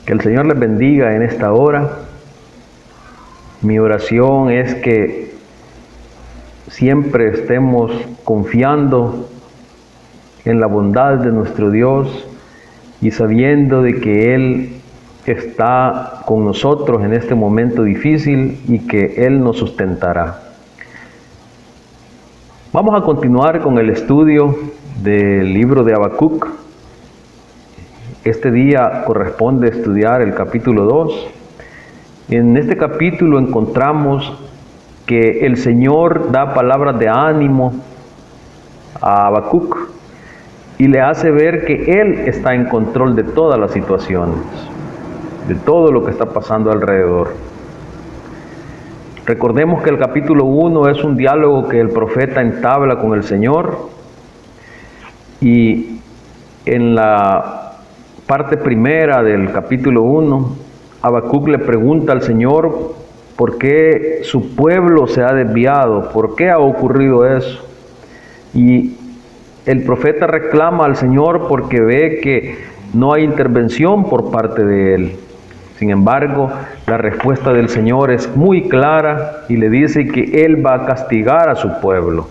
Que el Señor les bendiga en esta hora. Mi oración es que siempre estemos confiando en la bondad de nuestro Dios y sabiendo de que Él está con nosotros en este momento difícil y que Él nos sustentará. Vamos a continuar con el estudio del libro de Habacuc. Este día corresponde estudiar el capítulo 2. En este capítulo encontramos que el Señor da palabras de ánimo a Habacuc y le hace ver que Él está en control de todas las situaciones, de todo lo que está pasando alrededor. Recordemos que el capítulo 1 es un diálogo que el profeta entabla con el Señor, y en la parte primera del capítulo 1, Habacuc le pregunta al Señor por qué su pueblo se ha desviado, por qué ha ocurrido eso. Y el profeta reclama al Señor porque ve que no hay intervención por parte de Él. Sin embargo, la respuesta del Señor es muy clara y le dice que Él va a castigar a su pueblo.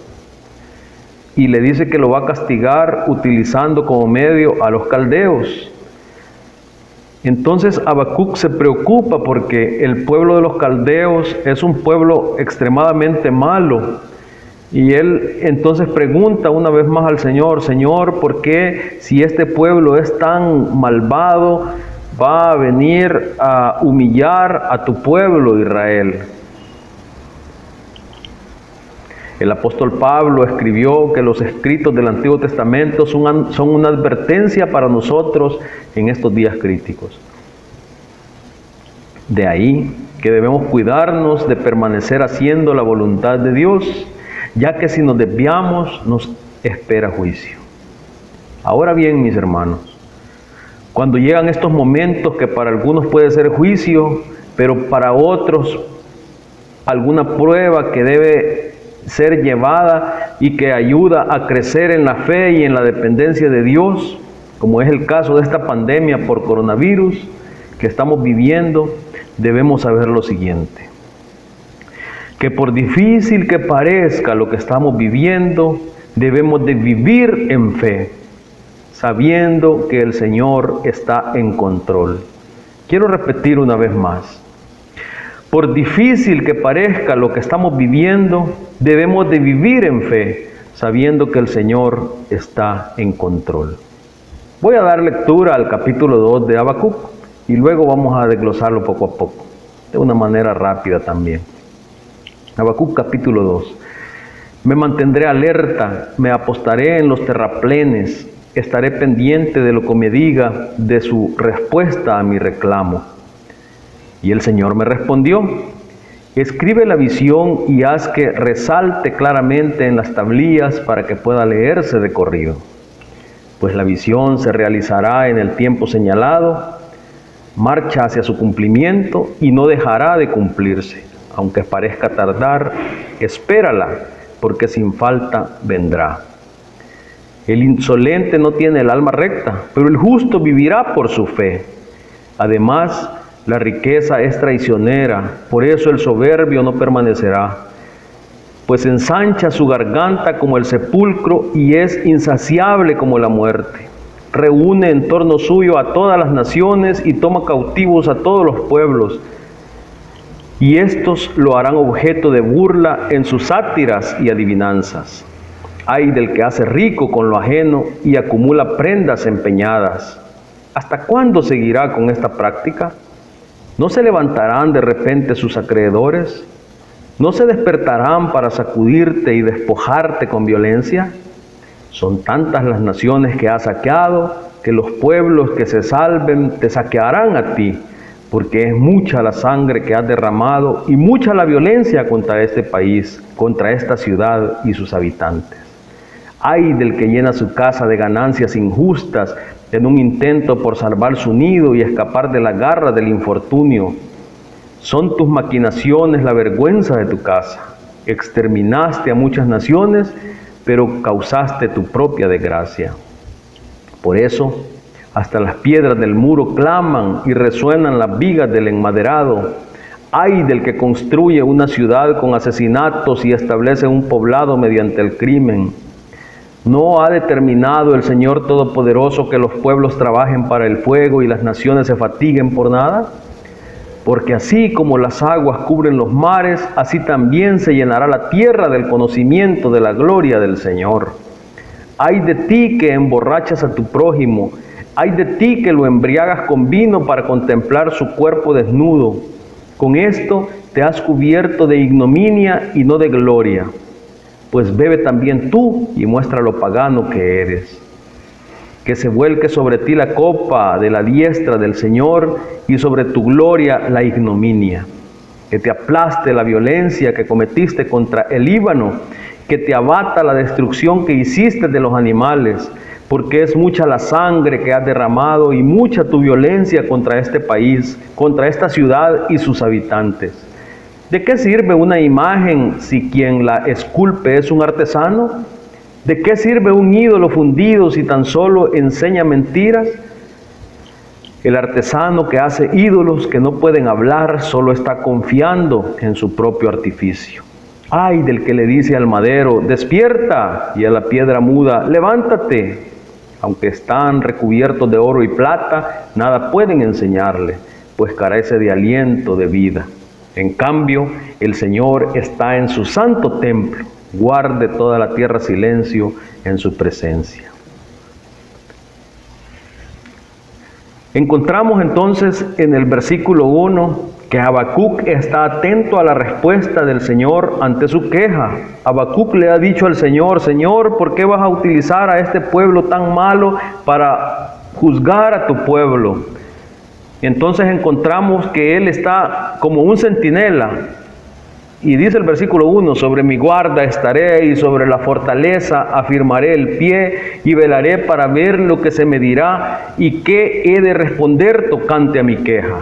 Y le dice que lo va a castigar utilizando como medio a los caldeos. Entonces Habacuc se preocupa porque el pueblo de los caldeos es un pueblo extremadamente malo. Y él entonces pregunta una vez más al Señor: Señor, ¿por qué si este pueblo es tan malvado va a venir a humillar a tu pueblo Israel? El apóstol Pablo escribió que los escritos del Antiguo Testamento son una advertencia para nosotros en estos días críticos. De ahí que debemos cuidarnos de permanecer haciendo la voluntad de Dios, ya que si nos desviamos nos espera juicio. Ahora bien, mis hermanos, cuando llegan estos momentos que para algunos puede ser juicio, pero para otros alguna prueba que debe ser llevada y que ayuda a crecer en la fe y en la dependencia de Dios, como es el caso de esta pandemia por coronavirus que estamos viviendo, debemos saber lo siguiente: que por difícil que parezca lo que estamos viviendo, debemos de vivir en fe, sabiendo que el Señor está en control. Quiero repetir una vez más: por difícil que parezca lo que estamos viviendo, debemos de vivir en fe, sabiendo que el Señor está en control. Voy a dar lectura al capítulo 2 de Habacuc y luego vamos a desglosarlo poco a poco, de una manera rápida también. Habacuc capítulo 2. Me mantendré alerta, me apostaré en los terraplenes, estaré pendiente de lo que me diga, de su respuesta a mi reclamo. Y el Señor me respondió: escribe la visión y haz que resalte claramente en las tablillas para que pueda leerse de corrido. Pues la visión se realizará en el tiempo señalado, marcha hacia su cumplimiento y no dejará de cumplirse. Aunque parezca tardar, espérala, porque sin falta vendrá. El insolente no tiene el alma recta, pero el justo vivirá por su fe. Además, la riqueza es traicionera, por eso el soberbio no permanecerá. Pues ensancha su garganta como el sepulcro y es insaciable como la muerte. Reúne en torno suyo a todas las naciones y toma cautivos a todos los pueblos. Y estos lo harán objeto de burla en sus sátiras y adivinanzas. Ay del que hace rico con lo ajeno y acumula prendas empeñadas. ¿Hasta cuándo seguirá con esta práctica? ¿No se levantarán de repente sus acreedores? ¿No se despertarán para sacudirte y despojarte con violencia? Son tantas las naciones que has saqueado, que los pueblos que se salven te saquearán a ti, porque es mucha la sangre que has derramado y mucha la violencia contra este país, contra esta ciudad y sus habitantes. Ay del que llena su casa de ganancias injustas en un intento por salvar su nido y escapar de la garra del infortunio. Son tus maquinaciones la vergüenza de tu casa. Exterminaste a muchas naciones, pero causaste tu propia desgracia. Por eso, Hasta las piedras del muro claman y resuenan las vigas del enmaderado. Ay del que construye una ciudad con asesinatos y establece un poblado mediante el crimen. ¿No ha determinado el Señor Todopoderoso que los pueblos trabajen para el fuego y las naciones se fatiguen por nada? Porque así como las aguas cubren los mares, así también se llenará la tierra del conocimiento de la gloria del Señor. Ay de ti que emborrachas a tu prójimo, ay de ti que lo embriagas con vino para contemplar su cuerpo desnudo. Con esto te has cubierto de ignominia y no de gloria. Pues bebe también tú y muestra lo pagano que eres. Que se vuelque sobre ti la copa de la diestra del Señor y sobre tu gloria la ignominia. Que te aplaste la violencia que cometiste contra el Líbano, que te abata la destrucción que hiciste de los animales, porque es mucha la sangre que has derramado y mucha tu violencia contra este país, contra esta ciudad y sus habitantes. ¿De qué sirve una imagen si quien la esculpe es un artesano? ¿De qué sirve un ídolo fundido si tan solo enseña mentiras? El artesano que hace ídolos que no pueden hablar solo está confiando en su propio artificio. Ay del que le dice al madero, despierta, y a la piedra muda, levántate. Aunque están recubiertos de oro y plata, nada pueden enseñarle, pues carece de aliento de vida. En cambio, el Señor está en su santo templo. Guarde toda la tierra silencio en su presencia. Encontramos entonces en el versículo 1 que Habacuc está atento a la respuesta del Señor ante su queja. Habacuc le ha dicho al Señor, Señor, ¿por qué vas a utilizar a este pueblo tan malo para juzgar a tu pueblo? Y entonces encontramos que él está como un centinela. Y dice el versículo 1, sobre mi guarda estaré y sobre la fortaleza afirmaré el pie y velaré para ver lo que se me dirá y qué he de responder tocante a mi queja.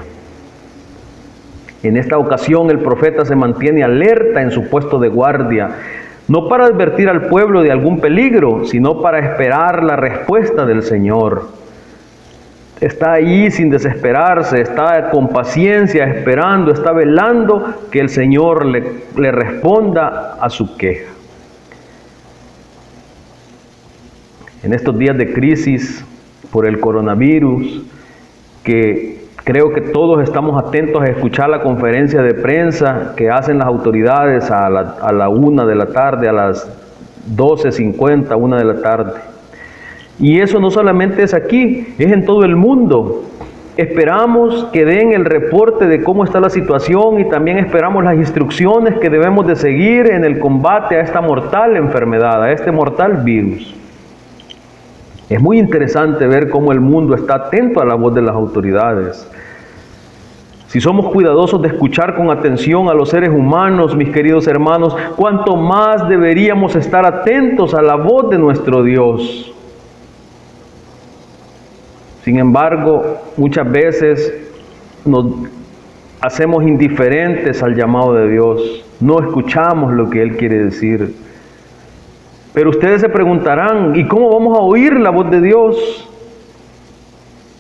En esta ocasión el profeta se mantiene alerta en su puesto de guardia, no para advertir al pueblo de algún peligro, sino para esperar la respuesta del Señor. Está ahí sin desesperarse, está con paciencia esperando, está velando que el Señor le responda a su queja. En estos días de crisis por el coronavirus, que creo que todos estamos atentos a escuchar la conferencia de prensa que hacen las autoridades a la 1 de la tarde, a las 12:50, 1 de la tarde. Y eso no solamente es aquí, es en todo el mundo. Esperamos que den el reporte de cómo está la situación y también esperamos las instrucciones que debemos de seguir en el combate a esta mortal enfermedad, a este mortal virus. Es muy interesante ver cómo el mundo está atento a la voz de las autoridades. Si somos cuidadosos de escuchar con atención a los seres humanos, mis queridos hermanos, cuánto más deberíamos estar atentos a la voz de nuestro Dios. Sin embargo, muchas veces nos hacemos indiferentes al llamado de Dios. No escuchamos lo que Él quiere decir. Pero ustedes se preguntarán, ¿y cómo vamos a oír la voz de Dios?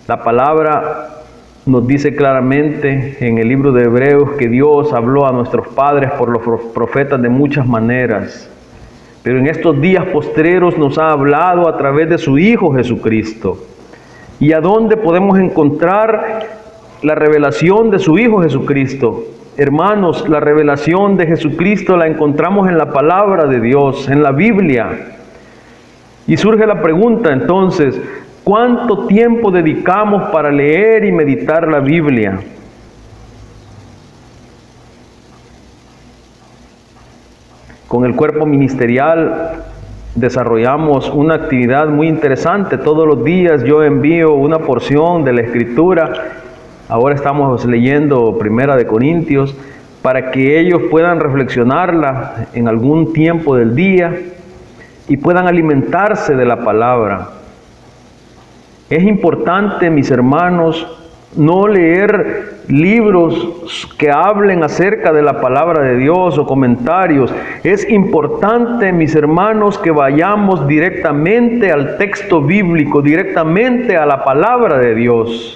La palabra nos dice claramente en el libro de Hebreos que Dios habló a nuestros padres por los profetas de muchas maneras. Pero en estos días postreros nos ha hablado a través de su Hijo Jesucristo. ¿Y a dónde podemos encontrar la revelación de su Hijo Jesucristo? Hermanos, la revelación de Jesucristo la encontramos en la palabra de Dios, en la Biblia. Y surge la pregunta entonces, ¿cuánto tiempo dedicamos para leer y meditar la Biblia? Con el cuerpo ministerial desarrollamos una actividad muy interesante. Todos los días yo envío una porción de la Escritura. Ahora estamos leyendo 1 de Corintios para que ellos puedan reflexionarla en algún tiempo del día y puedan alimentarse de la palabra. Es importante, mis hermanos, no leer libros que hablen acerca de la palabra de Dios o comentarios. Es importante, mis hermanos, que vayamos directamente al texto bíblico, directamente a la palabra de Dios.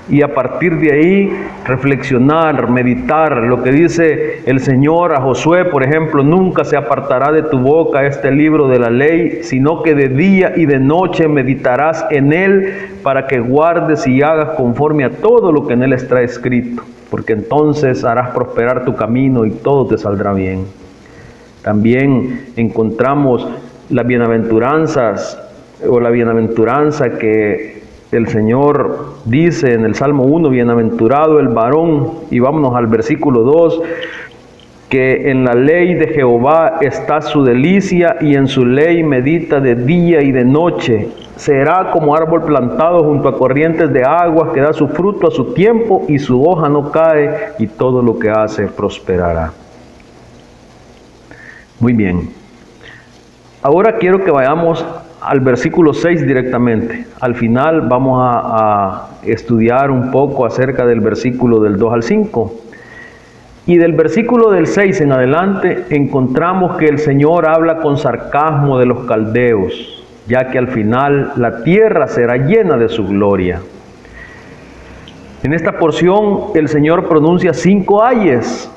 Y a partir de ahí reflexionar, meditar lo que dice el Señor a Josué, por ejemplo: nunca se apartará de tu boca este libro de la ley, sino que de día y de noche meditarás en él, para que guardes y hagas conforme a todo lo que en él está escrito, porque entonces harás prosperar tu camino y todo te saldrá bien. También encontramos las bienaventuranzas, o la bienaventuranza que el Señor dice en el Salmo 1, bienaventurado el varón, y vámonos al versículo 2, que en la ley de Jehová está su delicia, y en su ley medita de día y de noche. Será como árbol plantado junto a corrientes de aguas, que da su fruto a su tiempo, y su hoja no cae, y todo lo que hace prosperará. Muy bien. Ahora quiero que vayamos al versículo 6 directamente. Al final vamos a estudiar un poco acerca del versículo del 2 al 5. Y del versículo del 6 en adelante encontramos que el Señor habla con sarcasmo de los caldeos, ya que al final la tierra será llena de su gloria. En esta porción el Señor pronuncia 5 ayes.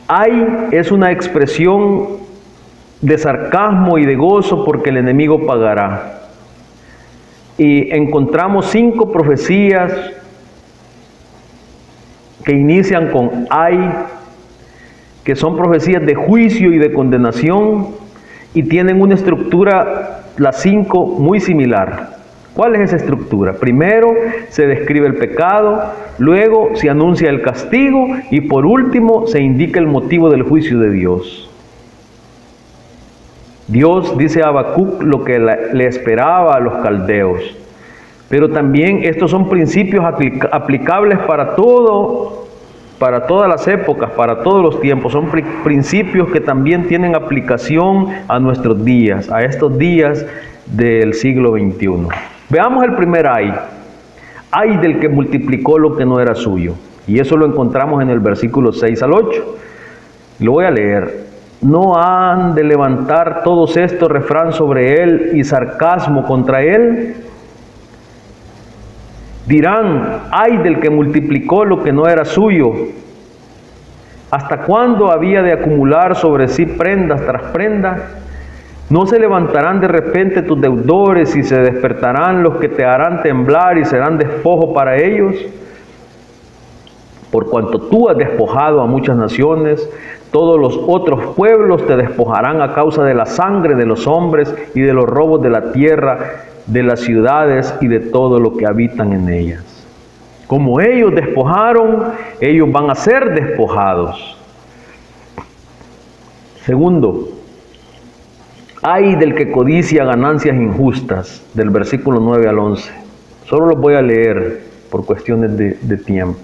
Ay es una expresión de sarcasmo y de gozo, porque el enemigo pagará. Y encontramos 5 profecías que inician con ay, que son profecías de juicio y de condenación, y tienen una estructura, las 5, muy similar. ¿Cuál es esa estructura? Primero se describe el pecado, luego se anuncia el castigo, y por último se indica el motivo del juicio de Dios. Dios dice a Habacuc lo que le esperaba a los caldeos. Pero también estos son principios aplicables para todas las épocas, para todos los tiempos. Son principios que también tienen aplicación a nuestros días, a estos días del siglo XXI. Veamos el primer ay. Ay del que multiplicó lo que no era suyo. Y eso lo encontramos en el versículo 6 al 8. Lo voy a leer. ¿No han de levantar todos estos refrán sobre él y sarcasmo contra él? Dirán: ay del que multiplicó lo que no era suyo. ¿Hasta cuándo había de acumular sobre sí prendas tras prendas? ¿No se levantarán de repente tus deudores, y se despertarán los que te harán temblar, y serán despojo para ellos? Por cuanto tú has despojado a muchas naciones, todos los otros pueblos te despojarán a causa de la sangre de los hombres y de los robos de la tierra, de las ciudades y de todo lo que habitan en ellas. Como ellos despojaron, ellos van a ser despojados. Segundo, ay del que codicia ganancias injustas, del versículo 9 al 11. Solo los voy a leer por cuestiones de tiempo.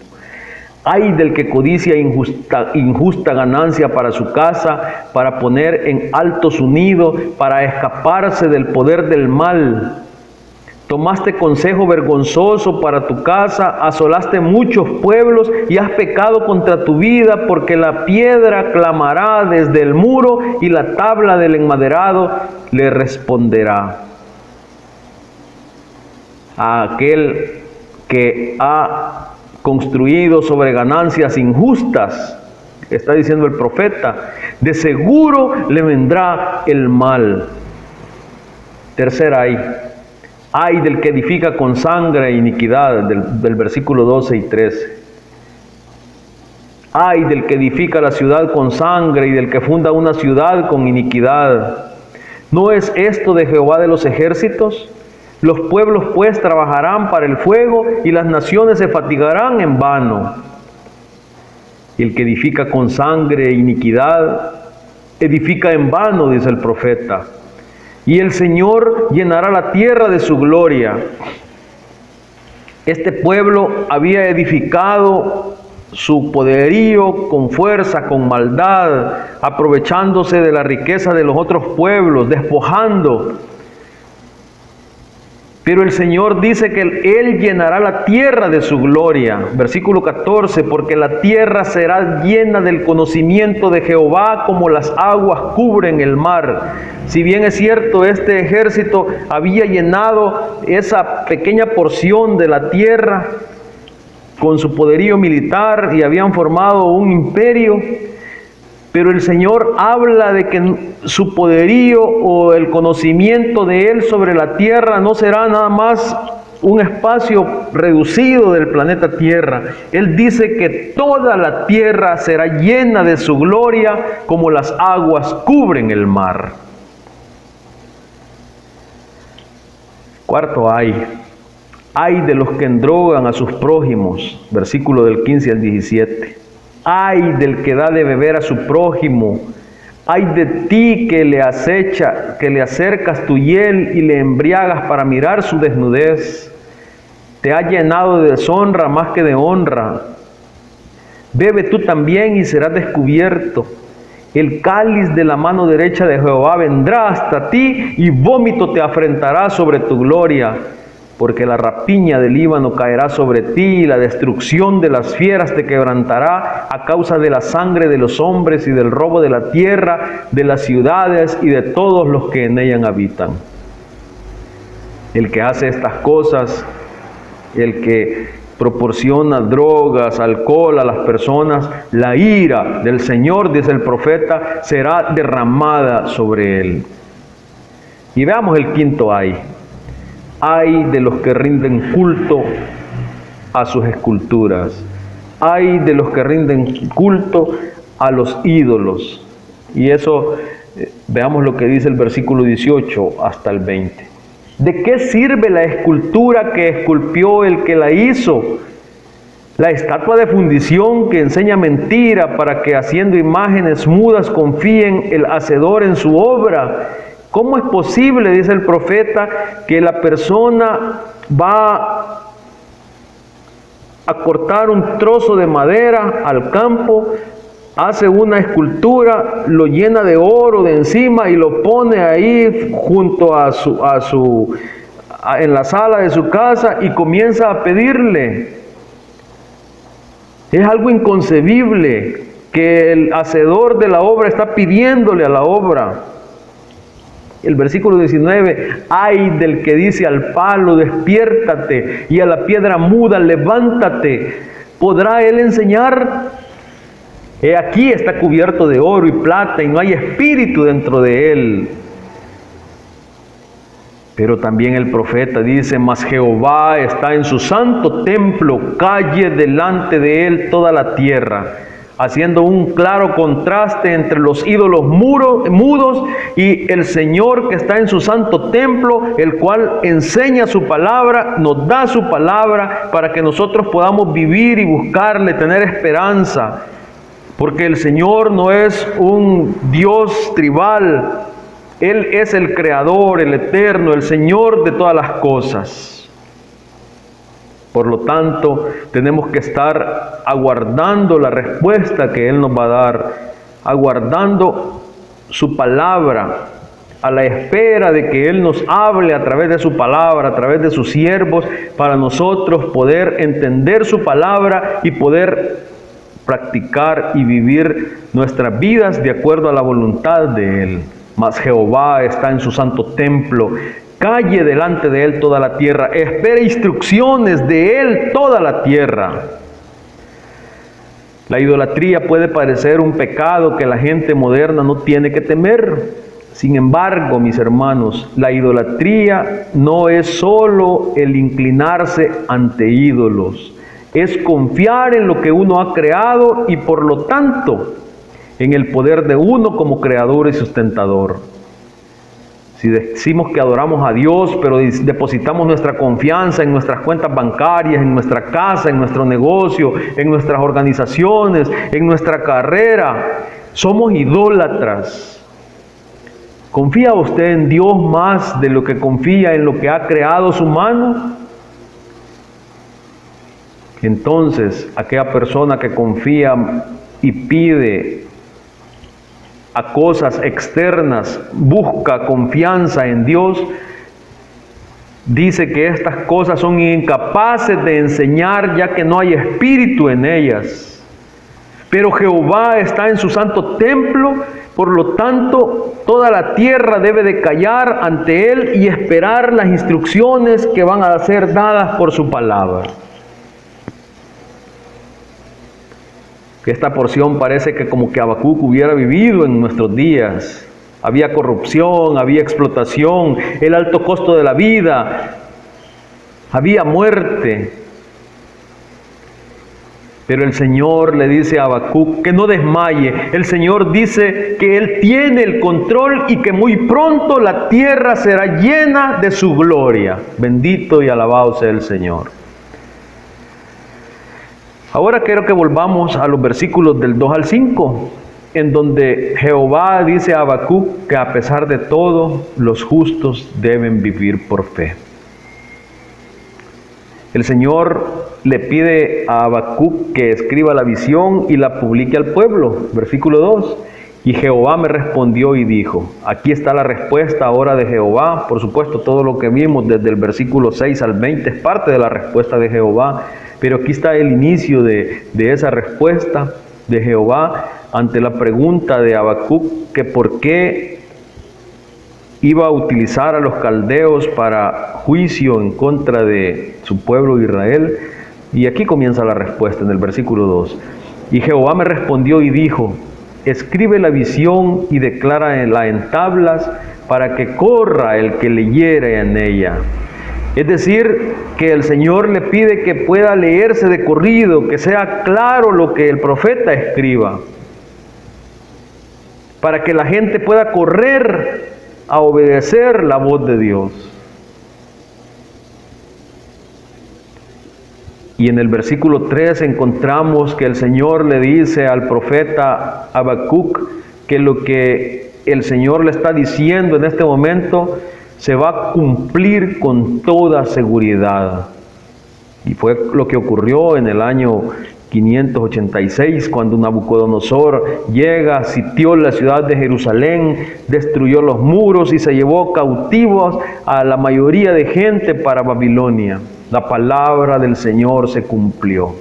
Ay del que codicia injusta ganancia para su casa, para poner en alto su nido, para escaparse del poder del mal. Tomaste consejo vergonzoso para tu casa, asolaste muchos pueblos y has pecado contra tu vida, porque la piedra clamará desde el muro y la tabla del enmaderado le responderá. A aquel que ha construido sobre ganancias injustas, está diciendo el profeta, de seguro le vendrá el mal. Tercera ay del que edifica con sangre e iniquidad, del versículo 12 y 13. Ay del que edifica la ciudad con sangre y del que funda una ciudad con iniquidad. ¿No es esto de Jehová de los ejércitos? Los pueblos pues trabajarán para el fuego, y las naciones se fatigarán en vano. Y el que edifica con sangre e iniquidad, edifica en vano, dice el profeta. Y el Señor llenará la tierra de su gloria. Este pueblo había edificado su poderío con fuerza, con maldad, aprovechándose de la riqueza de los otros pueblos, despojando. Pero el Señor dice que Él llenará la tierra de su gloria. Versículo 14, porque la tierra será llena del conocimiento de Jehová como las aguas cubren el mar. Si bien es cierto, este ejército había llenado esa pequeña porción de la tierra con su poderío militar y habían formado un imperio, pero el Señor habla de que su poderío o el conocimiento de Él sobre la tierra no será nada más un espacio reducido del planeta Tierra. Él dice que toda la tierra será llena de su gloria como las aguas cubren el mar. Cuarto, ay de los que endrogan a sus prójimos, versículo del 15 al 17. Ay del que da de beber a su prójimo, ay de ti que le acecha, que le acercas tu hiel y le embriagas para mirar su desnudez. Te ha llenado de deshonra más que de honra. Bebe tú también y serás descubierto. El cáliz de la mano derecha de Jehová vendrá hasta ti y vómito te afrentará sobre tu gloria. Porque la rapiña del Líbano caerá sobre ti y la destrucción de las fieras te quebrantará a causa de la sangre de los hombres y del robo de la tierra, de las ciudades y de todos los que en ellas habitan. El que hace estas cosas, el que proporciona drogas, alcohol a las personas, la ira del Señor, dice el profeta, será derramada sobre él. Y veamos el quinto ay. Ay de los que rinden culto a sus esculturas. Ay de los que rinden culto a los ídolos. Y eso, veamos lo que dice el versículo 18 hasta el 20. ¿De qué sirve la escultura que esculpió el que la hizo? La estatua de fundición que enseña mentira para que haciendo imágenes mudas confíen el hacedor en su obra. ¿Cómo es posible, dice el profeta, que la persona va a cortar un trozo de madera al campo, hace una escultura, lo llena de oro de encima y lo pone ahí junto en la sala de su casa y comienza a pedirle? Es algo inconcebible que el hacedor de la obra está pidiéndole a la obra. El versículo 19, ay del que dice al palo, despiértate, y a la piedra muda, levántate. ¿Podrá él enseñar? He aquí está cubierto de oro y plata, y no hay espíritu dentro de él. Pero también el profeta dice, mas Jehová está en su santo templo, calle delante de él toda la tierra, haciendo un claro contraste entre los ídolos mudos y el Señor que está en su santo templo, el cual enseña su palabra, nos da su palabra para que nosotros podamos vivir y buscarle, tener esperanza. Porque el Señor no es un Dios tribal, Él es el Creador, el Eterno, el Señor de todas las cosas. Por lo tanto, tenemos que estar aguardando la respuesta que Él nos va a dar, aguardando su palabra, a la espera de que Él nos hable a través de su palabra, a través de sus siervos, para nosotros poder entender su palabra y poder practicar y vivir nuestras vidas de acuerdo a la voluntad de Él. Mas Jehová está en su santo templo, calle delante de Él toda la tierra, espere instrucciones de Él toda la tierra. La idolatría puede parecer un pecado que la gente moderna no tiene que temer. Sin embargo, mis hermanos, la idolatría no es solo el inclinarse ante ídolos, es confiar en lo que uno ha creado y por lo tanto en el poder de uno como creador y sustentador. Si decimos que adoramos a Dios, pero depositamos nuestra confianza en nuestras cuentas bancarias, en nuestra casa, en nuestro negocio, en nuestras organizaciones, en nuestra carrera, somos idólatras. ¿Confía usted en Dios más de lo que confía en lo que ha creado su mano? Entonces, aquella persona que confía y pide a cosas externas, busca confianza en Dios, dice que estas cosas son incapaces de enseñar, ya que no hay espíritu en ellas. Pero Jehová está en su santo templo, por lo tanto, toda la tierra debe de callar ante Él y esperar las instrucciones que van a ser dadas por su palabra. Esta porción parece que como que Habacuc hubiera vivido en nuestros días. Había corrupción, había explotación, el alto costo de la vida, había muerte. Pero el Señor le dice a Habacuc que no desmaye. El Señor dice que Él tiene el control y que muy pronto la tierra será llena de su gloria. Bendito y alabado sea el Señor. Ahora quiero que volvamos a los versículos del 2 al 5, en donde Jehová dice a Habacuc que a pesar de todo, los justos deben vivir por fe. El Señor le pide a Habacuc que escriba la visión y la publique al pueblo. Versículo 2. Y Jehová me respondió y dijo. Aquí está la respuesta ahora de Jehová. Por supuesto, todo lo que vimos desde el versículo 6 al 20 es parte de la respuesta de Jehová. Pero aquí está el inicio de esa respuesta de Jehová ante la pregunta de Habacuc que por qué iba a utilizar a los caldeos para juicio en contra de su pueblo Israel. Y aquí comienza la respuesta en el versículo 2. Y Jehová me respondió y dijo, escribe la visión y declárala en tablas para que corra el que leyere en ella. Es decir, que el Señor le pide que pueda leerse de corrido, que sea claro lo que el profeta escriba, para que la gente pueda correr a obedecer la voz de Dios. Y en el versículo 3 encontramos que el Señor le dice al profeta Habacuc que lo que el Señor le está diciendo en este momento se va a cumplir con toda seguridad. Y fue lo que ocurrió en el año 586, cuando Nabucodonosor llega, sitió la ciudad de Jerusalén, destruyó los muros y se llevó cautivos a la mayoría de gente para Babilonia. La palabra del Señor se cumplió.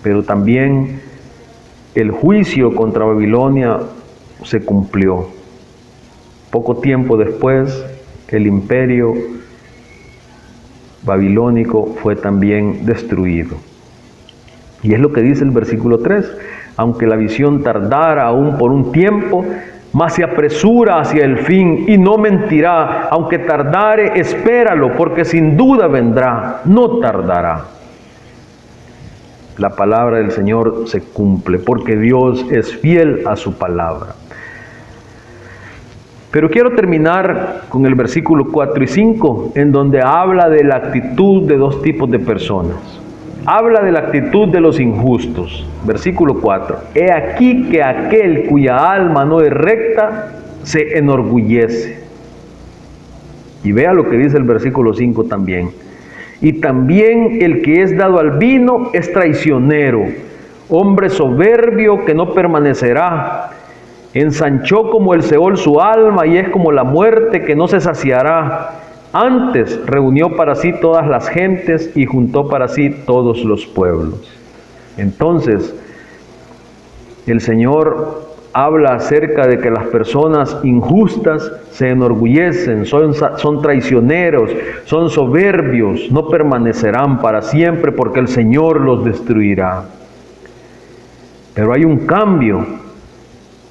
Pero también el juicio contra Babilonia se cumplió. Poco tiempo después, el imperio babilónico fue también destruido. Y es lo que dice el versículo 3. Aunque la visión tardara aún por un tiempo, mas se apresura hacia el fin y no mentirá. Aunque tardare, espéralo, porque sin duda vendrá, no tardará. La palabra del Señor se cumple, porque Dios es fiel a su palabra. Pero quiero terminar con el versículo 4 y 5, en donde habla de la actitud de dos tipos de personas. Habla de la actitud de los injustos. Versículo 4. He aquí que aquel cuya alma no es recta se enorgullece. Y vea lo que dice el versículo 5 también. Y también el que es dado al vino es traicionero, hombre soberbio que no permanecerá. Ensanchó como el Seol su alma y es como la muerte que no se saciará. Antes reunió para sí todas las gentes y juntó para sí todos los pueblos. Entonces, el Señor habla acerca de que las personas injustas se enorgullecen, son traicioneros, son soberbios, no permanecerán para siempre porque el Señor los destruirá. Pero hay un cambio.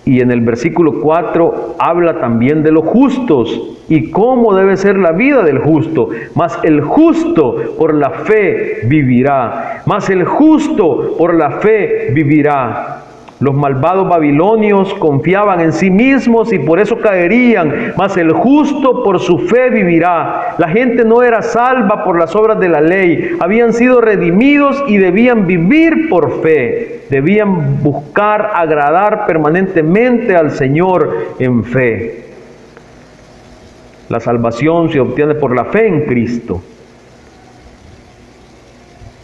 Y en el versículo 4 habla también de los justos y cómo debe ser la vida del justo. Mas el justo por la fe vivirá. Mas el justo por la fe vivirá. Los malvados babilonios confiaban en sí mismos y por eso caerían. Mas el justo por su fe vivirá. La gente no era salva por las obras de la ley. Habían sido redimidos y debían vivir por fe. Debían buscar agradar permanentemente al Señor en fe. La salvación se obtiene por la fe en Cristo.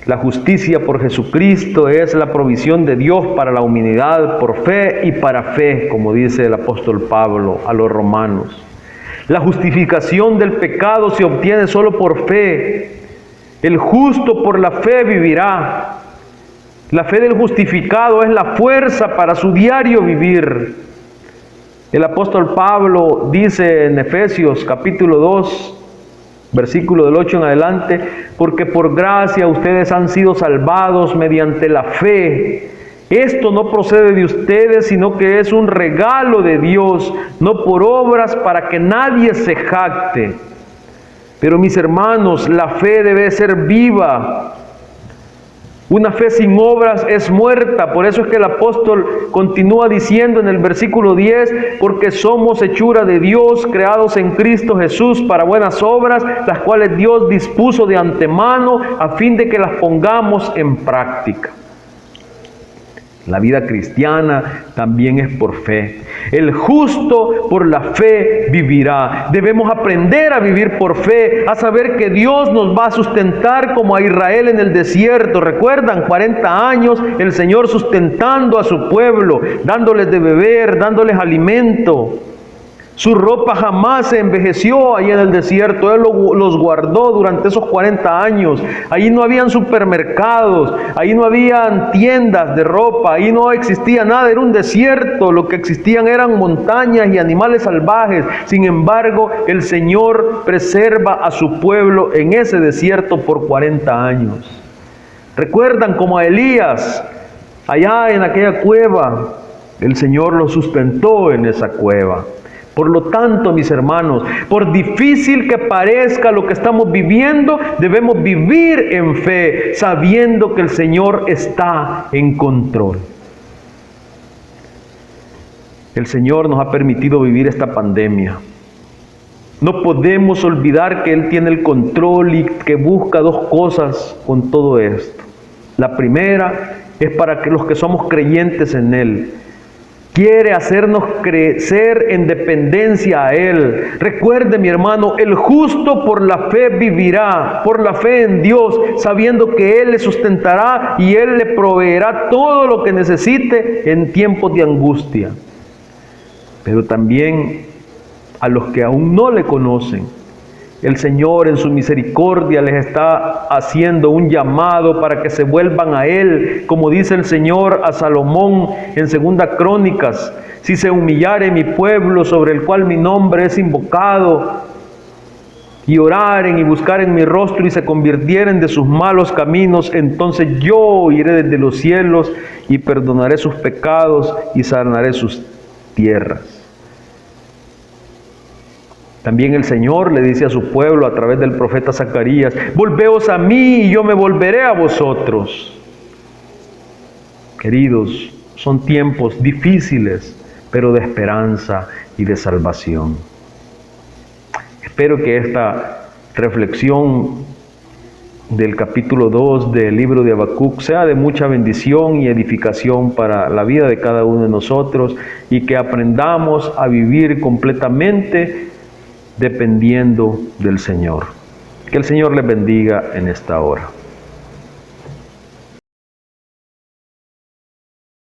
La justicia por Jesucristo es la provisión de Dios para la humanidad por fe y para fe, como dice el apóstol Pablo a los romanos. La justificación del pecado se obtiene solo por fe. El justo por la fe vivirá. La fe del justificado es la fuerza para su diario vivir. El apóstol Pablo dice en Efesios capítulo 2, versículo del 8 en adelante, porque por gracia ustedes han sido salvados mediante la fe. Esto no procede de ustedes, sino que es un regalo de Dios, no por obras para que nadie se jacte. Pero mis hermanos, la fe debe ser viva. Una fe sin obras es muerta. Por eso es que el apóstol continúa diciendo en el versículo 10, porque somos hechura de Dios, creados en Cristo Jesús para buenas obras, las cuales Dios dispuso de antemano a fin de que las pongamos en práctica. La vida cristiana también es por fe. El justo por la fe vivirá. Debemos aprender a vivir por fe, a saber que Dios nos va a sustentar como a Israel en el desierto. ¿Recuerdan? 40 años el Señor sustentando a su pueblo, dándoles de beber, dándoles alimento. Su ropa jamás se envejeció ahí en el desierto. Él los guardó durante esos 40 años. Ahí no habían supermercados, ahí no habían tiendas de ropa, ahí no existía nada, era un desierto. Lo que existían eran montañas y animales salvajes. Sin embargo, el Señor preserva a su pueblo en ese desierto por 40 años. ¿Recuerdan como a Elías, allá en aquella cueva? El Señor lo sustentó en esa cueva. Por lo tanto, mis hermanos, por difícil que parezca lo que estamos viviendo, debemos vivir en fe, sabiendo que el Señor está en control. El Señor nos ha permitido vivir esta pandemia. No podemos olvidar que Él tiene el control y que busca dos cosas con todo esto. La primera es para que los que somos creyentes en Él, quiere hacernos crecer en dependencia a Él. Recuerde, mi hermano, el justo por la fe vivirá, por la fe en Dios, sabiendo que Él le sustentará y Él le proveerá todo lo que necesite en tiempos de angustia. Pero también a los que aún no le conocen, el Señor en su misericordia les está haciendo un llamado para que se vuelvan a Él, como dice el Señor a Salomón en 2 Crónicas: si se humillare mi pueblo sobre el cual mi nombre es invocado, y oraren y buscaren mi rostro y se convirtieren de sus malos caminos, entonces yo iré desde los cielos y perdonaré sus pecados y sanaré sus tierras. También el Señor le dice a su pueblo a través del profeta Zacarías: volveos a mí y yo me volveré a vosotros. Queridos, son tiempos difíciles, pero de esperanza y de salvación. Espero que esta reflexión del capítulo 2 del libro de Habacuc sea de mucha bendición y edificación para la vida de cada uno de nosotros, y que aprendamos a vivir completamente dependiendo del Señor. Que el Señor les bendiga en esta hora.